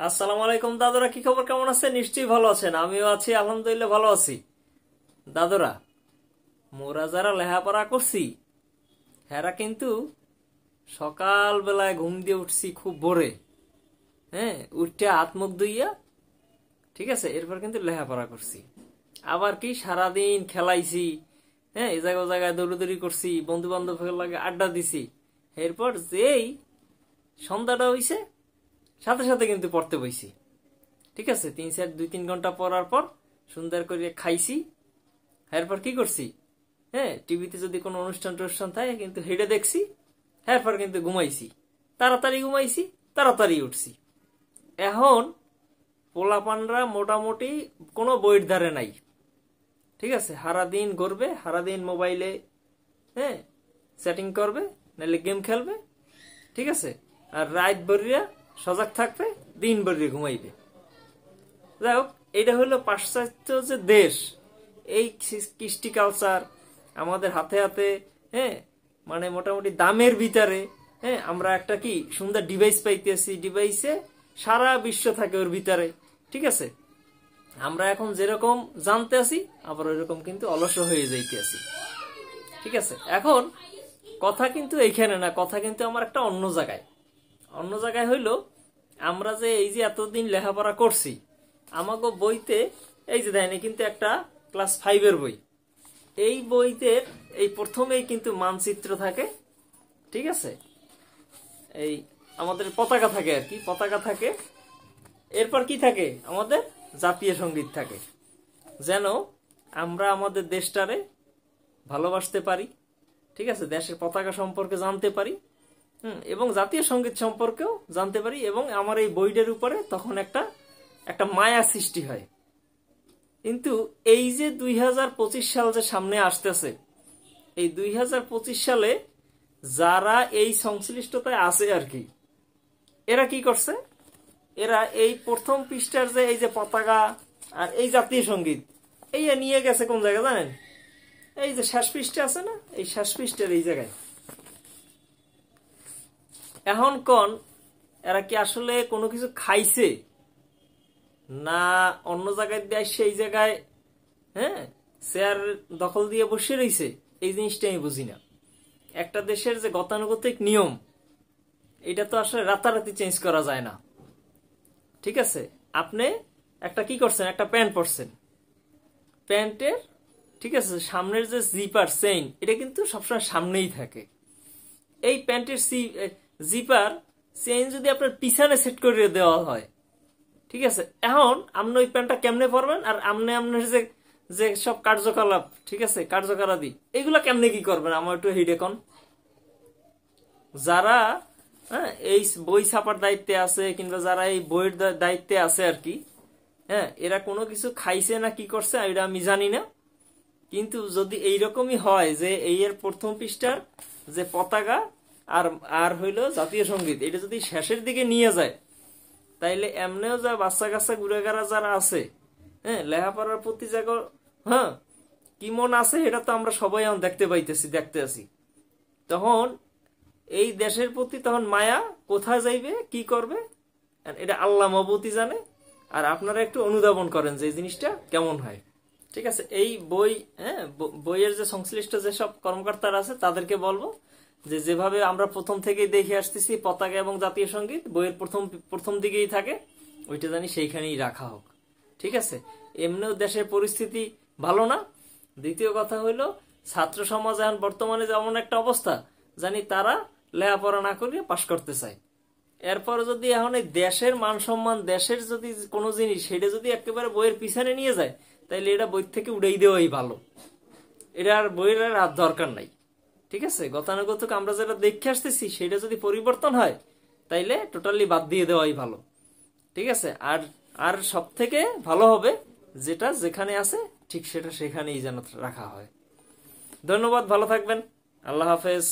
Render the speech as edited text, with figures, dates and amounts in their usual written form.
আসসালামু আলাইকুম দাদুরা, কি খবর? কেমন আছেন? নিশ্চয়ই ভালো আছেন। আমিও আছি, আলহামদুলিল্লাহ ভালো আছি। দাদুরা, মোরা যারা লেখাপড়া করছি হেরা কিন্তু সকাল বেলায় ঘুম দিয়ে উঠছি খুব ভোরে। হ্যাঁ, উঠে হাত মুখ ধুইয়া, ঠিক আছে, এরপর কিন্তু লেখাপড়া করছি। আবার কি সারাদিন খেলাইছি, হ্যাঁ, এই জায়গায় ও জায়গায় দৌড়াদৌড়ি করছি, বন্ধু বান্ধবের লাগে আড্ডা দিছি। এরপর যেই সন্ধ্যাটা হইছে সাথে সাথে কিন্তু পড়তে বইছি। ঠিক আছে, 2-3 ঘন্টা পড়ার পর সুন্দর করে খাইছি। এরপর কি করছি, হ্যাঁ, টিভিতে যদি কোনো অনুষ্ঠান টনুষ্ঠান থাকে কিন্তু হেডে দেখছি। এরপর কিন্তু ঘুমাইছি, তাড়াতাড়ি ঘুমাইছি, তাড়াতাড়ি উঠছি। এখন পোলাপানরা মোটামুটি কোনো বইয়ের ধারে নাই। ঠিক আছে, সারাদিন ঘুরবে, সারাদিন মোবাইলে, হ্যাঁ, সেটিং করবে, নাহলে গেম খেলবে। ঠিক আছে, আর রাত ভরিয়া সজাগ থাকবে, দিন ভরিয়া ঘুমাইবে। যাই হোক, এটা হলো পাশ্চাত্য যে দেশ, এই কৃষ্টি কালচার আমাদের হাতে হাতে, হ্যাঁ, মানে মোটামুটি দামের ভিতরে, হ্যাঁ, আমরা একটা কি সুন্দর ডিভাইস পাইতেছি। ডিভাইসে সারা বিশ্ব থাকে ওর ভিতরে। ঠিক আছে, আমরা এখন যেরকম জানতে আছি আবার ওইরকম কিন্তু অলস হয়ে যাইতে আছি। ঠিক আছে, এখন কথা কিন্তু এইখানে না, কথা কিন্তু আমার একটা অন্য জায়গায়। অন্য জায়গায় হইলো, আমরা যে এই যে এতদিন লেখাপড়া করছি, আমাকে বইতে এই যে দেয়নি কিন্তু একটা ক্লাস 5-এর বই। এই বইতে এই প্রথমেই কিন্তু মানচিত্র থাকে। ঠিক আছে, এই আমাদের পতাকা থাকে আর কি, পতাকা থাকে। এরপর কি থাকে, আমাদের জাতীয় সঙ্গীত থাকে, যেন আমরা আমাদের দেশটারে ভালোবাসতে পারি। ঠিক আছে, দেশের পতাকা সম্পর্কে জানতে পারি, এবং জাতীয় সঙ্গীত সম্পর্কেও জানতে পারি। এবং আমার এই বইটার উপরে তখন একটা একটা মায়া সৃষ্টি হয়। কিন্তু এই যে 2025 সাল যে সামনে আসতেছে, এই 2025 সালে যারা এই সংশ্লিষ্টতায় আছে আর কি, এরা কি করছে, এরা এই প্রথম পৃষ্ঠার যে এই যে পতাকা আর এই জাতীয় সঙ্গীত, এই নিয়ে গেছে কোন জায়গায় জানেন? এই যে শেষ পৃষ্ঠা আছে না, এই শেষ পৃষ্ঠার এই জায়গায়। এখন কোন এরা কি আসলে কোনো কিছু খাইছে না অন্য জায়গায় দিয়ে সেই জায়গায়, হ্যাঁ, চেয়ার দখল দিয়ে বসে রয়েছে? এই জিনিসটা আমি বুঝি না। একটা দেশের যে গতানুগতিক নিয়ম, এটা তো আসলে রাতারাতি চেঞ্জ করা যায় না। ঠিক আছে, আপনি একটা কি করছেন, একটা প্যান্ট পরছেন, প্যান্টের, ঠিক আছে, সামনের যে জিপার চেইন, এটা কিন্তু সবসময় সামনেই থাকে। এই প্যান্টের জিপার চেইন যদি আপনার পিছনে সেট করে দেওয়া হয়, ঠিক আছে, এখন আপনি ওই প্যান্টটা কেমনে পরবেন? আর আপনি আপনার যে যে সব কার্যকলাপ, ঠিক আছে, কার্যকলাদি, এগুলা কেমনে কি করবেন? আমার একটু হিডেকন। যারা, হ্যাঁ, এই বই ছাপার দায়িত্বে আছে কিংবা যারা এই বইয়ের দায়িত্বে আছে আর কি, হ্যাঁ, এরা কোনো কিছু খাইছে না কি করছে এটা আমি জানি না। কিন্তু যদি এইরকমই হয় যে এই এর প্রথম পৃষ্ঠার যে পতাকা আর আর হইলো জাতীয় সঙ্গীত, এটা যদি শেষের দিকে নিয়ে যায়, তাইলে এমনিও যা বাচ্চা কাচ্চা গুড়েগারা যারা আছে, হ্যাঁ, লেখাপড়ার প্রতি জায়গা, হ্যাঁ, কি মন আছে, এটা তো আমরা সবাই এখন দেখতে আছি। তখন এই দেশের প্রতি তখন মায়া কোথায় যাইবে, কি করবে, এটা আল্লাহ মাবুতি জানে। আর আপনারা একটু অনুধাবন করেন যে এই জিনিসটা কেমন হয়। ঠিক আছে, এই বই, হ্যাঁ, বইয়ের যে সংশ্লিষ্ট যেসব কর্মকর্তারা আছে তাদেরকে বলবো যে যেভাবে আমরা প্রথম থেকেই দেখে আসতেছি পতাকা এবং জাতীয় সঙ্গীত বইয়ের প্রথম দিকেই থাকে, ওইটা জানি সেইখানেই রাখা হোক। ঠিক আছে, এমনিও দেশের পরিস্থিতি ভালো না। দ্বিতীয় কথা হইলো, ছাত্র সমাজ এখন বর্তমানে যেমন একটা অবস্থা, জানি তারা লেখাপড়া না করিয়ে পাশ করতে চায়। এরপরে যদি এখন এই দেশের মান সম্মান, দেশের যদি কোনো জিনিস, সেটা যদি একেবারে বইয়ের পিছনে নিয়ে যায়, তাইলে এটা বই থেকে উড়াই দেওয়াই ভালো। এটা আর বইয়ের আর দরকার নাই। ঠিক আছে, গতানুগতিক আমরা যেটা দেখে আসতেছি সেটা যদি পরিবর্তন হয়, তাইলে টোটালি বাদ দিয়ে দেওয়াই ভালো। ঠিক আছে, আর আর সব থেকে ভালো হবে যেটা যেখানে আছে ঠিক সেটা সেখানেই যেন রাখা হয়। ধন্যবাদ, ভালো থাকবেন, আল্লাহ হাফেজ।